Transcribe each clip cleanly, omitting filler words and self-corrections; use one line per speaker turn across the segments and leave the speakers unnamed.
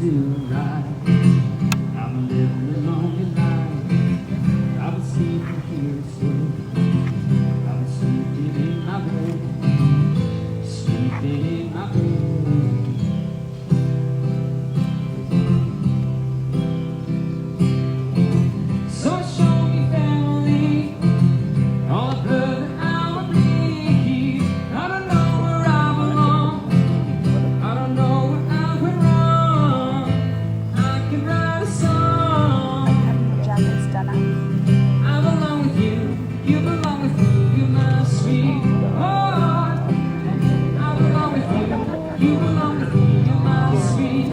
tonight. I'm living a lonely life. I was sleeping here asleep. I was sleeping in my bed, sleeping in my bed. So show me family, all the blood that I would bleed. I don't know where I belong. I don't know where I went wrong. I can write a song. I belong with you, you belong with me, you're my sweetheart. I belong with you, you belong with me, you're my sweet.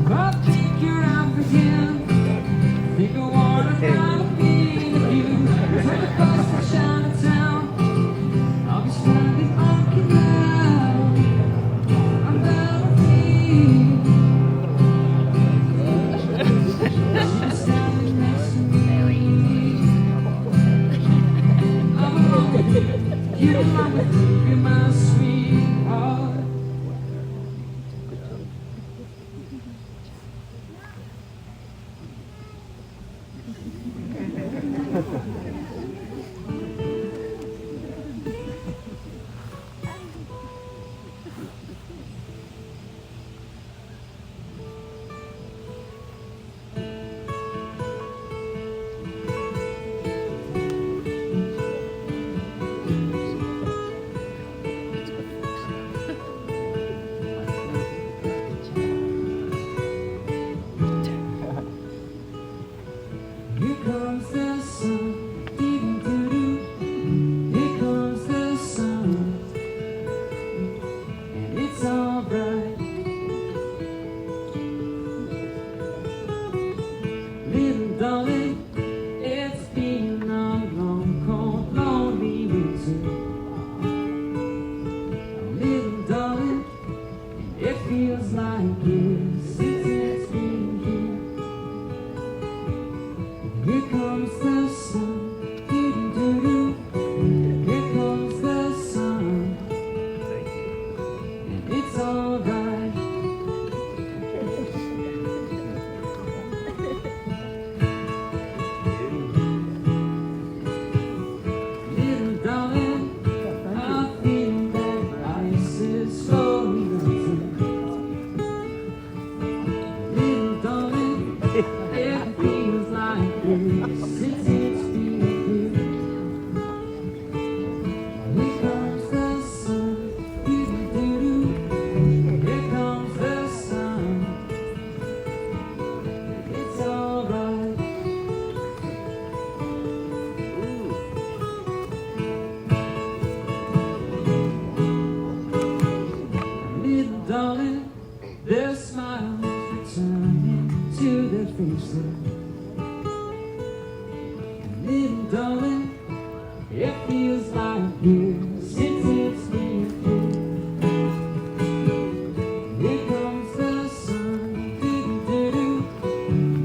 I think you're African, think I wanna find a beat of you. Take a bus to Chinatown, I'll be standing on canal. I'm Valentine. She's standing next to me. I belong with you, you belong with me, you're my sweetheart. Here comes the sun, doo-doo-doo. Here comes the sun, and it's alright. Little darling, it's been a long, cold, lonely winter. Little darling, it feels like years since it's been here. Here comes the sun, doo-doo-doo. Here comes the sun, and it's alright. Little darling, I feel that ice is slowly melting. Little darling, it feels like this since it's been here. Here comes the sun, doo-doo-doo. Here comes the sun, it's alright. Little darling, their smiles returning to their faces. Little darling, it feels like years since it's been here. Here comes the sun, doo-doo-doo.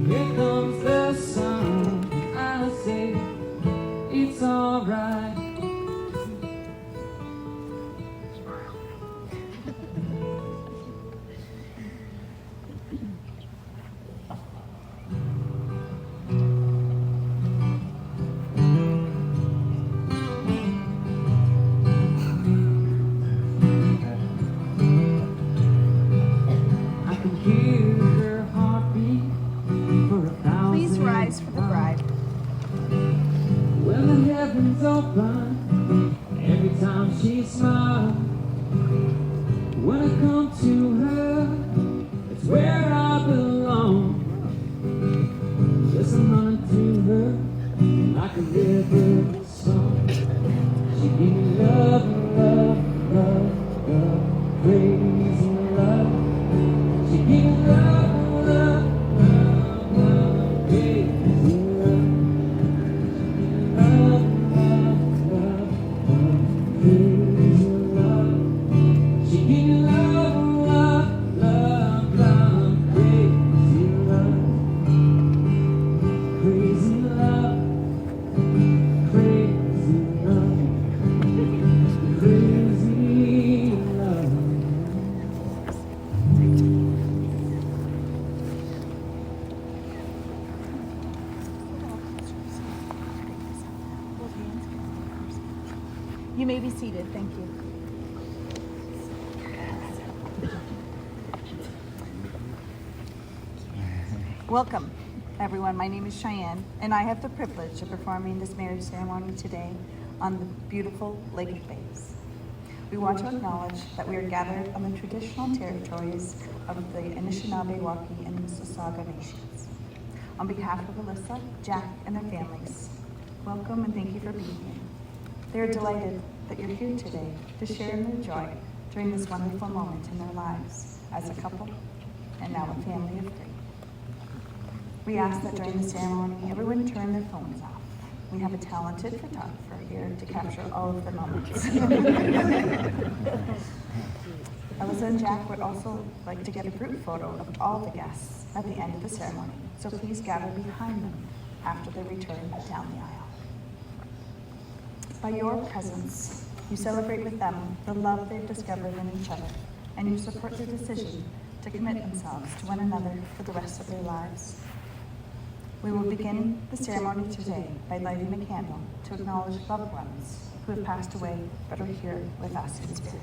Here comes the sun, I say, it's alright. I can hear her heartbeat for 1,000
Please rise for the bride.
When the heavens open, every time she smiles. When I come to her, it's where I belong. Listen, running to her like a river song. She gave me love, love, love, love, crazy love. She gave me love, love, love, love, crazy love. Love, love, love, love, crazy love. She gave me love, love, love, love, crazy love. Crazy
You may be seated. Thank you. Welcome, everyone. My name is Cheyenne, and I have the privilege of performing this marriage ceremony today on the beautiful Lake of Bays. We want to acknowledge that we are gathered on the traditional territories of the Anishinaabe, Waukee, and Mississauga nations. On behalf of Elissa, Jack, and their families, welcome and thank you for being here. They are delighted that you're here today to share in their joy during this wonderful moment in their lives as a couple and now a family of three. We ask that during the ceremony, everyone turn their phones off. We have a talented photographer here to capture all of the moments. Elissa and Jack would also like to get a group photo of all the guests at the end of the ceremony, so please gather behind them after they return down the aisle. By your presence, you celebrate with them the love they've discovered in each other, and you support their decision to commit themselves to one another for the rest of their lives. We will begin the ceremony today by lighting a candle to acknowledge loved ones who have passed away but are here with us in spirit.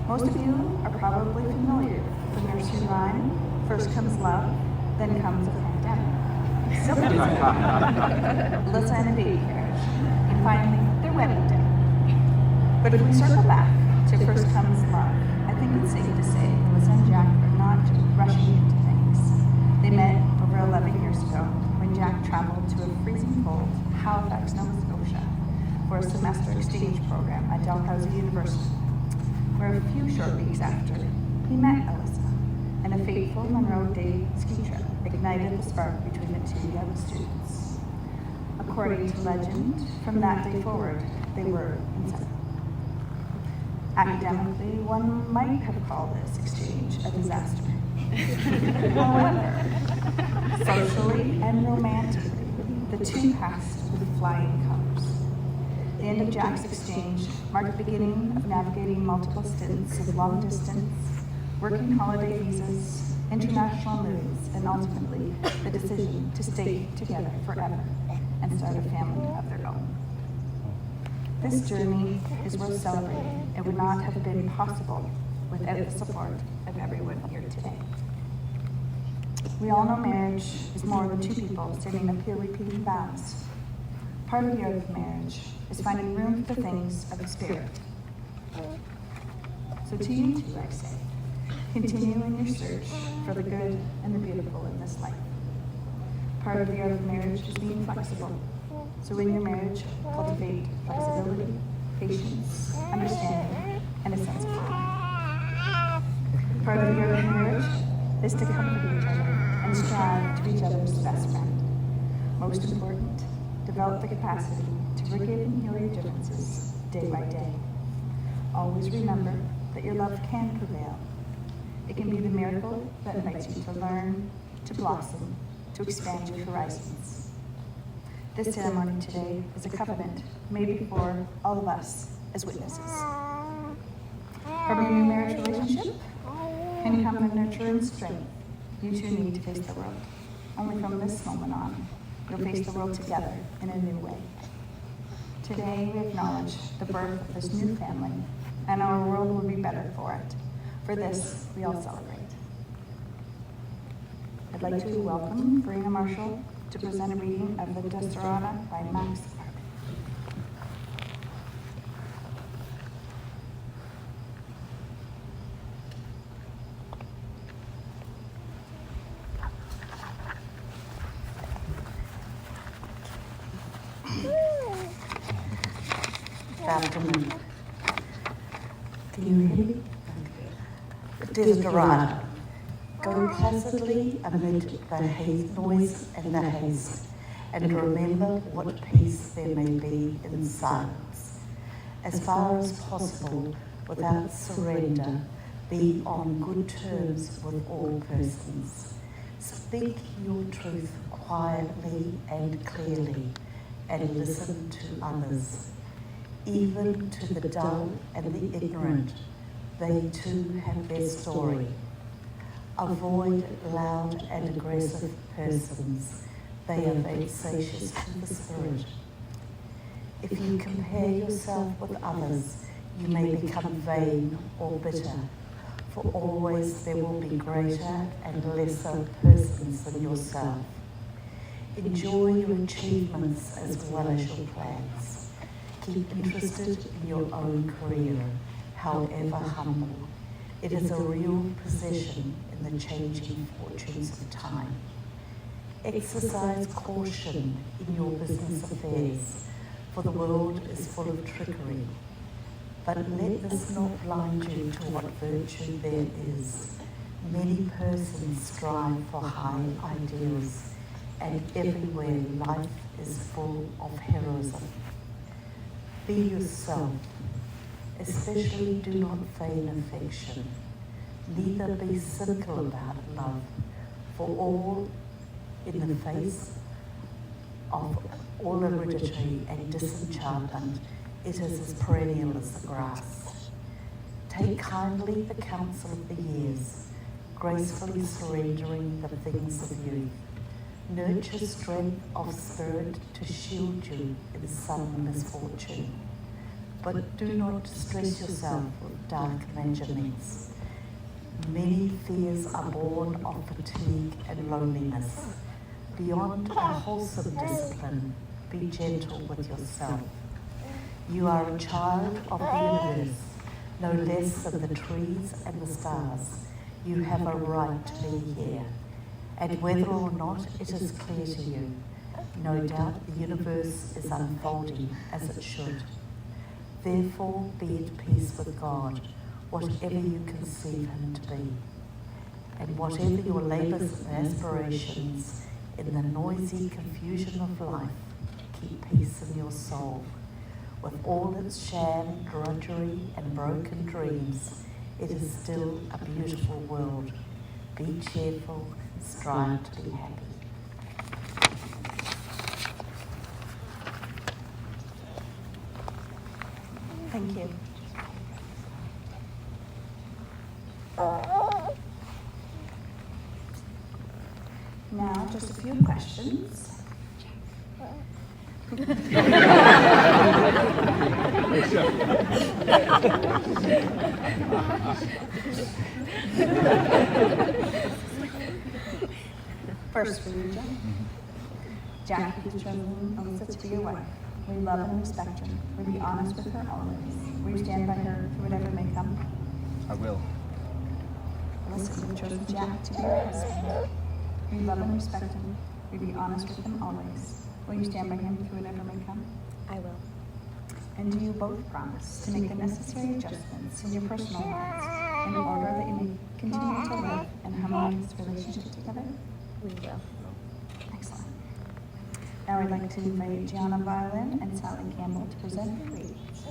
Most of you are probably familiar with the nursery rhyme, first comes love, then comes a pandemic. So Elissa and a baby carriage, and finally their wedding day. But if we circle back to first comes love, I think it's safe to say Elissa and Jack are not rushing into things. They met over 11 years ago when Jack traveled to a freezing cold Halifax, Nova Scotia for a semester exchange program at Dalhousie University, where a few short weeks after, he met Elissa, and a fateful Monroe Day ski trip ignited the spark between the two young students. According to legend, from that day forward, they were inseparable. Academically, one might have called this exchange a disaster. However, socially and romantically, the two passed with flying colors. The end of Jack's exchange marked the beginning of navigating multiple stints of long distance, working holiday visas, international moves, and ultimately the decision to stay together forever and start a family of their own. This journey is worth celebrating and would not have been possible without the support of everyone here today. We all know marriage is more than two people standing up here repeating vows. Part of the art of marriage is finding room for the things of the spirit. So to you too, I say, continue in your search for the good and the beautiful in this life. Part of the art of marriage is being flexible. So in your marriage, cultivate flexibility, patience, understanding, and a sense of fun. Part of the art of marriage is to comfort each other and strive to be each other's best friend. Most important, develop the capacity to forgive and heal your differences day by day. Always remember that your love can prevail. It can be the miracle that invites you to learn, to blossom, to expand your horizons. This ceremony today is a covenant made before all of us as witnesses. From your new marriage relationship can come the nurture and strength you two need to face the world. Only from this moment on, you'll face the world together in a new way. Today, we acknowledge the birth of this new family, and our world will be better for it. For this, we all celebrate. I'd like to welcome Verena Marshall to present a reading of the Desperata by Max Park. Good afternoon. Can you hear me?
Desiderata. Go placidly amid the noise and the haste, and remember what peace there may be in silence. As far as possible, without surrender, be on good terms with all persons. Speak your truth quietly and clearly, and listen to others. Even to the dull and the ignorant, they too have their story. Avoid loud and aggressive persons. They are vexatious to the spirit. If you compare yourself with others, you may become vain or bitter, for always there will be greater and lesser persons than yourself. Enjoy your achievements as well as your plans. Keep interested in your own career, however humble. It is a real possession in the changing fortunes of time. Exercise caution in your business affairs, for the world is full of trickery. But let this not blind you to what virtue there is. Many persons strive for high ideals, and everywhere life is full of heroism. Be yourself. Especially do not feign affection. Neither be cynical about love, for all in the face of all aridity and disenchantment, it is as perennial as the grass. Take kindly the counsel of the years, gracefully surrendering the things of youth. Nurture strength of spirit to shield you in some misfortune. But do not distress yourself with dark imaginings. Many fears are born of fatigue and loneliness. Beyond a wholesome discipline, be gentle with yourself. You are a child of the universe, no less than the trees and the stars. You have a right to be here. And whether or not it is clear to you, no doubt the universe is unfolding as it should. Therefore, be at peace with God, whatever you conceive him to be. And whatever your labours and aspirations in the noisy confusion of life, keep peace in your soul. With all its sham, drudgery, and broken dreams, it is still a beautiful world. Be cheerful, strive to be happy.
Thank you. Now, just a few questions. First for you, Jack. Jack has chosen Elissa to be your wife. Will you love and respect her? Will you be honest with her always? Will you stand by her through whatever may come?
I will.
Elissa, you've chosen Jack to be your husband. Will you love and respect him? Will you be honest with him always? Will you stand by him through whatever may come?
I will.
And do you both promise to make the necessary adjustments in your personal lives in order that you may continue to live in a harmonious relationship together?
We will.
Excellent. Now I'd like to invite Gianna Violin and Sally Campbell to present their readings.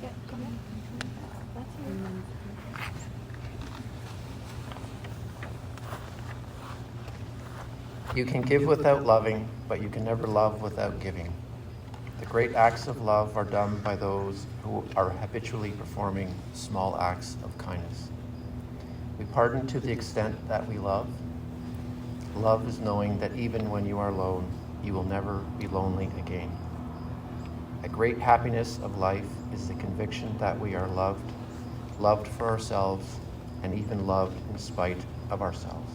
Yeah, go ahead. That's it.
You can give without loving, but you can never love without giving. The great acts of love are done by those who are habitually performing small acts of kindness. We pardon to the extent that we love. Love is knowing that even when you are alone, you will never be lonely again. A great happiness of life is the conviction that we are loved, loved for ourselves, and even loved in spite of ourselves.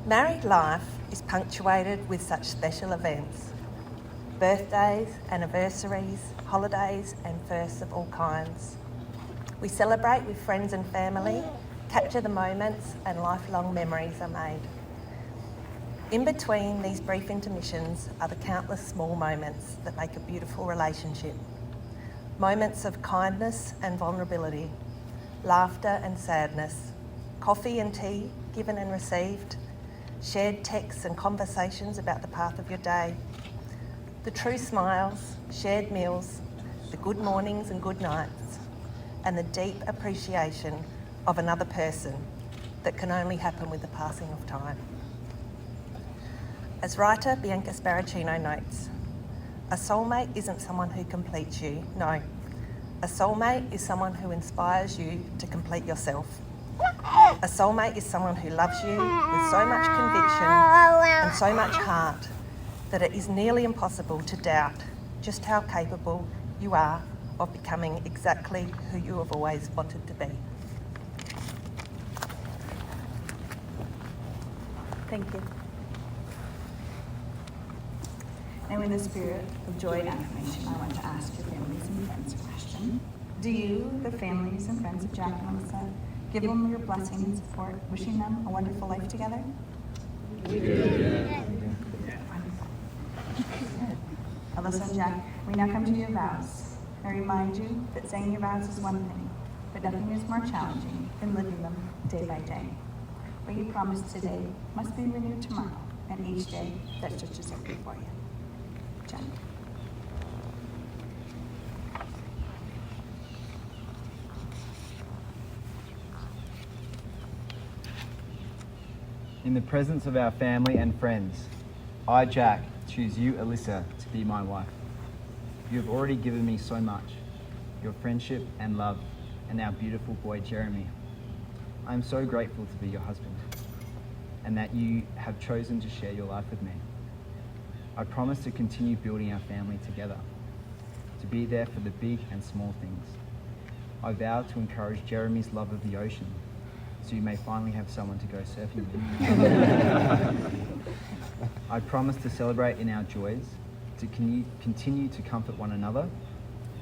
Married life is punctuated with such special events. Birthdays, anniversaries, holidays and firsts of all kinds. We celebrate with friends and family, capture the moments, and lifelong memories are made. In between these brief intermissions are the countless small moments that make a beautiful relationship. Moments of kindness and vulnerability, laughter and sadness, coffee and tea given and received, shared texts and conversations about the path of your day, the true smiles, shared meals, the good mornings and good nights, and the deep appreciation of another person that can only happen with the passing of time. As writer Bianca Sparacino notes, a soulmate isn't someone who completes you, no. A soulmate is someone who inspires you to complete yourself. A soulmate is someone who loves you with so much conviction and so much heart that it is nearly impossible to doubt just how capable you are of becoming exactly who you have always wanted to be.
Thank you. And in the spirit of joy and affirmation, I want to ask your families and friends a question. Do you, the families and friends of Jack and Elissa, give them your blessing and support, wishing them a wonderful life together? We do. Yeah. Elissa and Jack, we now come to your vows. I remind you that saying your vows is one thing, but nothing is more challenging than living them day by day. What you promised today must be renewed tomorrow, and each day that's just as open for you. Jack.
In the presence of our family and friends, I, Jack, choose you, Elissa, to be my wife. You have already given me so much, your friendship and love, and our beautiful boy, Jeremy. I am so grateful to be your husband, and that you have chosen to share your life with me. I promise to continue building our family together, to be there for the big and small things. I vow to encourage Jeremy's love of the ocean, so you may finally have someone to go surfing with. I promise to celebrate in our joys, to continue to comfort one another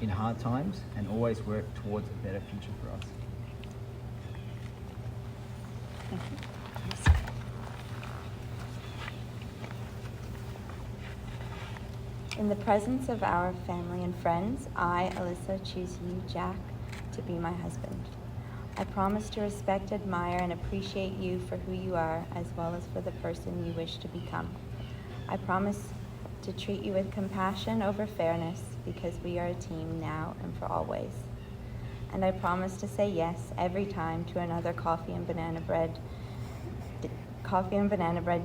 in hard times, and always work towards a better future for us.
Thank you.
In the presence of our family and friends, I, Elissa, choose you, Jack, to be my husband. I promise to respect, admire, and appreciate you for who you are, as well as for the person you wish to become. I promise to treat you with compassion over fairness, because we are a team now and for always. And I promise to say yes every time to another coffee and banana bread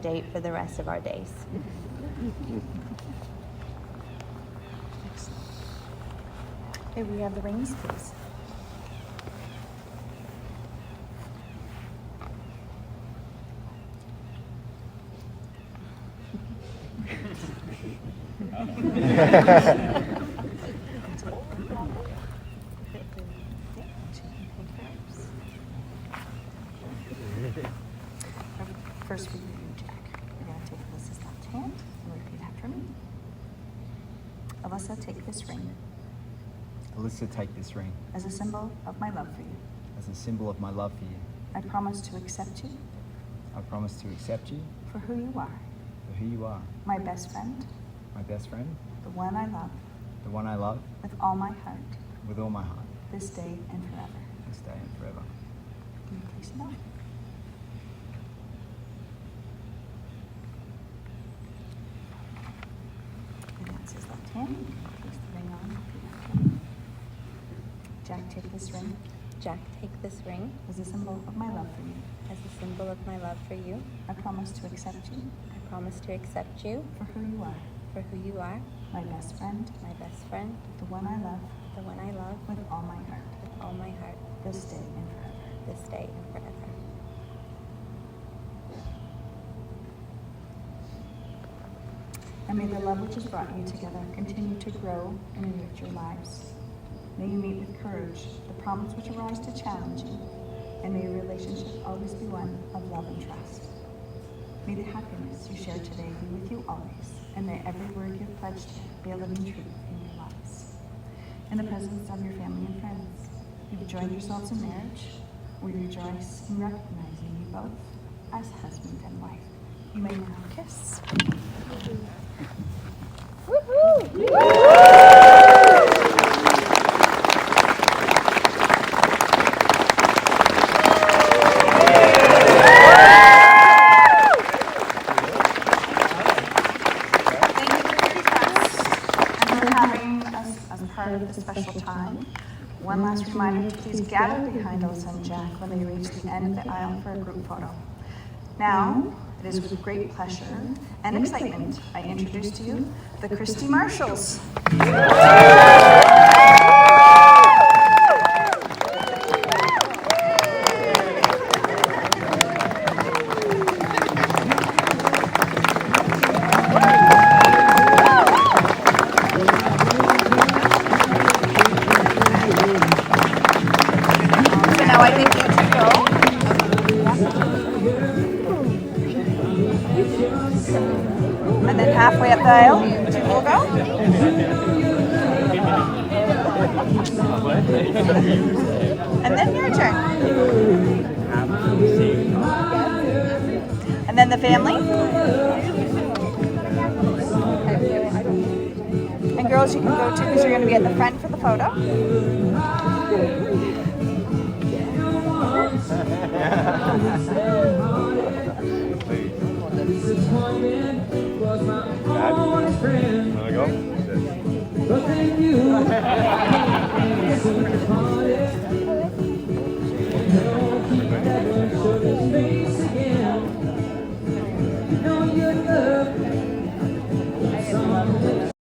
date for the rest of our days.
Okay, we have the rings, please. First for you, Jack. You're going to take Elissa's left hand and repeat after me. Elissa, take this ring
Elissa, take this ring
as a symbol of my love for you.
as a symbol of my love for you.
I promise to accept you
I promise to accept you
for who you are,
for who you are,
my best friend,
my best friend,
the one I love,
the one I love,
with all my heart,
with all my heart,
this day and forever.
this day and forever.
Can you place it on? And that's his left hand. Place the ring on. Repeat after me. Jack, take this ring
Jack, take this ring
as a symbol of my love for you.
as a symbol of my love for you.
I promise to accept you
I promise to accept you
for who you are,
for who you are,
my best friend,
my best friend,
the one I love,
the one I love,
with all my heart,
with all my heart,
this day and forever.
this day and forever.
And may the love which has brought you together continue to grow and enrich your lives. May you meet with courage the problems which arise to challenge you, and may your relationship always be one of love and trust. May the happiness you share today be with you always, and may every word you have pledged be a living truth in your lives. In the presence of your family and friends, You've joined yourselves in marriage. We rejoice in recognizing you both as husband and wife. You may now kiss. Part of the special time. One last reminder to please gather behind Elissa and Jack when they reach the end of the aisle for a group photo. Now, it is with great pleasure and excitement I introduce to you the Christy Marshalls. Now I think you two go. And then halfway up the aisle, you two will go. And then your turn. And then the family. And girls, you can go too because you're going to be at the front for the photo.
Disappointment was my only friend. But then you